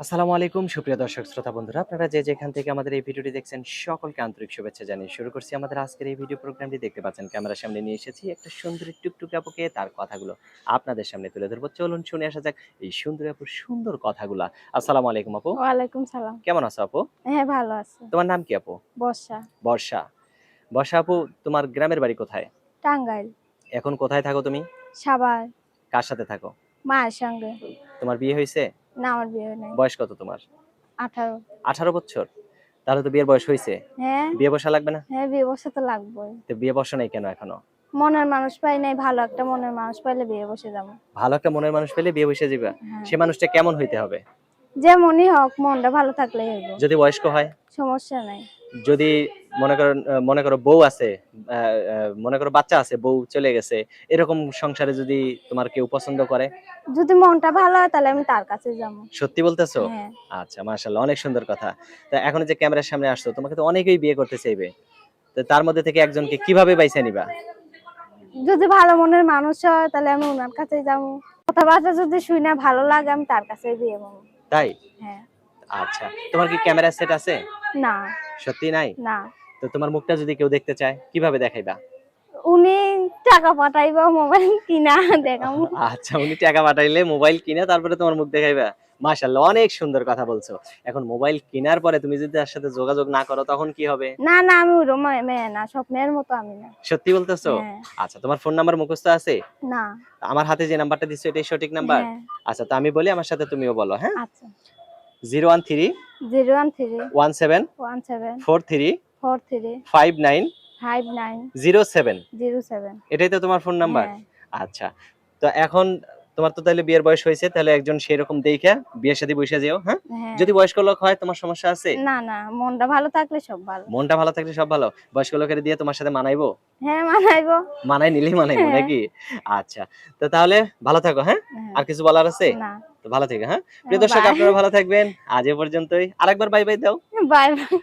আসসালামু আলাইকুম সুপ্রিয় দর্শক শ্রোতা বন্ধুরা, আপনারা যে যেখান থেকে আমাদের এই ভিডিওটি দেখছেন সকলকে আন্তরিক শুভেচ্ছা জানিয়ে শুরু করছি আমাদের আজকের এই ভিডিও প্রোগ্রামটি। দেখতে পাচ্ছেন ক্যামেরার সামনে নিয়ে এসেছি একটা সুন্দরী টুকটুকে আপুকে, তার কথাগুলো আপনাদের সামনে তুলে ধরবো। চলুন শুনে আসা যাক এই সুন্দরী আপুর সুন্দর কথাগুলা। আসসালামু আলাইকুম আপু। ওয়ালাইকুম সালাম। কেমন আছো আপু? হ্যাঁ, ভালো আছি। তোমার নাম কি আপু? বর্ষা, বর্ষা। বর্ষা আপু, তোমার গ্রামের বাড়ি কোথায়? টাঙ্গাইল, এখন কোথায় থাকো তুমি? সাভার, কার সাথে থাকো? মায়ের সঙ্গে। তোমার বিয়ে হয়েছে? না, আমার বিয়ে নেই। বয়স কত তোমার? 18। 18 বছর? তাহলে তো বিয়ের বয়স হয়েছে। হ্যাঁ, বিয়ে বসা লাগবে না? হ্যাঁ, বিয়ে বসে তো লাগবেই। তো বিয়ে বসো নাই কেন এখনো? মনের মানুষ পাই নাই, ভালো একটা মনের মানুষ পাইলে বিয়ে বসে যাবো। ভালো একটা মনের মানুষ পেলে বিয়ে বসে যাবে। হ্যাঁ, সে মানুষটা কেমন হইতে হবে? যেমনই হোক মনটা ভালো থাকলেই হইব। যদি বয়স্ক হয়? সমস্যা নাই। যদি মনে করো বউ আছে, মনে করো বাচ্চা আছে, বউ চলে গেছে, এরকম সংসারে যদি তোমার কেউ পছন্দ করে? যদি মনটা ভালো হয় তাহলে আমি তার কাছে যাবো। সত্যি বলতেছো? হ্যাঁ, আচ্ছা, মাশাআল্লাহ, অনেক সুন্দর কথা। তা এখন যে ক্যামেরার সামনে আসছো, তোমাকে তো অনেকেই বিয়ে করতে চাইবে। তো তার মধ্যে থেকে একজনকে কিভাবে বাইছে নিবা? যদি ভালো মনের মানুষ হয় তাহলে আমি ওনার কাছে যাবো। কথাবার্তা যদি শুই না ভালো লাগে আমি তার কাছে বিয়ে করবো। তাই? হ্যাঁ। আচ্ছা, তোমার কি ক্যামেরা সেট আছে? না, সত্যি নাই? না। তো তোমার মুখটা যদি কেউ দেখতে চায় কিভাবে দেখাইবা? উনি টাকা পাঠাইবা মোবাইল কিনা দেখাবো। আচ্ছা, উনি টাকা পাঠাইলে মোবাইল কিনে তারপরে তোমার মুখ দেখাইবা? মাশাআল্লাহ, অনেক সুন্দর কথা বলছো। এখন মোবাইল কেনার পরে তুমি যদি তার সাথে যোগাযোগ না করো তখন কি হবে? না, না, আমি ওরকম মেয়ে না, স্বপ্নের মতো আমি না। সত্যি বলতেছো? হ্যাঁ। আচ্ছা, তোমার ফোন নাম্বার মুখস্থ আছে? না। আমার হাতে যে নাম্বারটা দিচ্ছ এটাই সঠিক নাম্বার? হ্যাঁ। আচ্ছা, তো আমি বলি, আমার সাথে তুমিও বলো, হ্যাঁ? আচ্ছা। 013 013 17 17 43 43 59 59 07। 07। এটাই তো তোমার ফোন নাম্বার? হ্যাঁ। আচ্ছা, তো এখন তোমার তো তাহলে বিয়ের বয়স হয়েছে, তাহলে একজন সেরকম দেইখা বিয়ের সাথে বসে যেও, হ্যাঁ? হ্যাঁ। যদি বয়স্ক লোক হয় তোমার সমস্যা আছে? না, না, মনটা ভালো থাকলে সব ভালো। মনটা ভালো থাকলে সব ভালো। বয়স্ক লোকের দিয়ে তোমার সাথে মানাইবো? হ্যাঁ, মানাইবো। মানাই নিলেই মানাইবো হ্যাঁ। নাকি? আচ্ছা। তো তাহলে ভালো থাকো, হ্যাঁ? হ্যাঁ। আর কিছু বলার আছে? না। তো ভালো থেকো, হ্যাঁ? প্রিয় দর্শক, বাই। আপনারা ভালো থাকবেন। আজ এ পর্যন্তই। আরেকবার বাই বাই দাও। Bye bye.